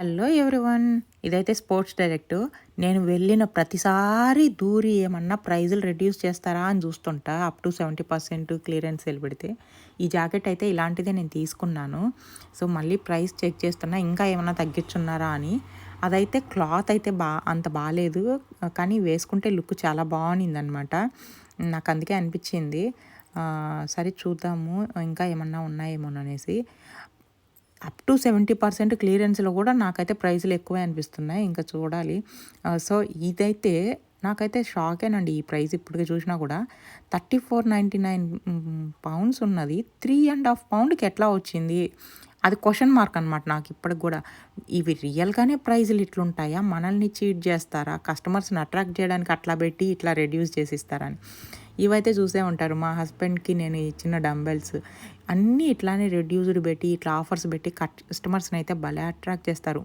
Hello everyone. ఇదైతే sports direct. నేను వెళ్ళిన ప్రతిసారి దూరి ఏమన్నా ప్రైజులు రెడ్యూస్ చేస్తారా అని చూస్తుంటా. అప్ టు 70% క్లియరెన్స్ సేల్ పెడితే. ఈ జాకెట్ అయితే ఇలాంటిదే నేను తీసుకున్నాను. సో మళ్ళీ ప్రైస్ చెక్ చేస్తున్నా ఇంకా ఏమన్నా తగ్గించున్నారా అని. అదైతే క్లాత్ అయితే అంత బాలేదు, కానీ వేసుకుంటే లుక్ చాలా బాగుందనమాట. నాకు అందుకే అనిపించింది సరే చూద్దాము ఇంకా ఏమన్నా ఉన్నాయేమోననేసి. అప్ టు 70% క్లియరెన్స్‌లో కూడా నాకైతే ప్రైస్‌లు ఎక్కువే అనిపిస్తున్నాయి. ఇంకా చూడాలి. సో ఇదైతే నాకైతే షాకేనండి ఈ ప్రైస్ ఇప్పటికి చూసినా కూడా. 3499 పౌండ్స్ ఉన్నది 3½ పౌండ్‌కి ఎట్లా వచ్చింది? అది క్వెషన్ మార్క్ అనమాట నాకు ఇప్పటికి కూడా. ఇవి రియల్‌గానే ప్రైస్‌లు ఇట్లుంటాయా? మనల్ని చీట్ చేస్తారా? కస్టమర్స్‌ని అట్రాక్ట్ చేయడానికి అట్లా పెట్టి ఇట్లా రెడ్యూస్ చేసిస్తారా అని. ఇవైతే చూసే ఉంటారు. మా హస్బెండ్‌కి నేను ఇచ్చిన డంబెల్స్ అన్నీ ఇట్లానే రెడ్యూస్డ్ పెట్టి ఇట్లా ఆఫర్స్ పెట్టి కస్టమర్స్‌ని అయితే భలే అట్రాక్ట్ చేస్తారు.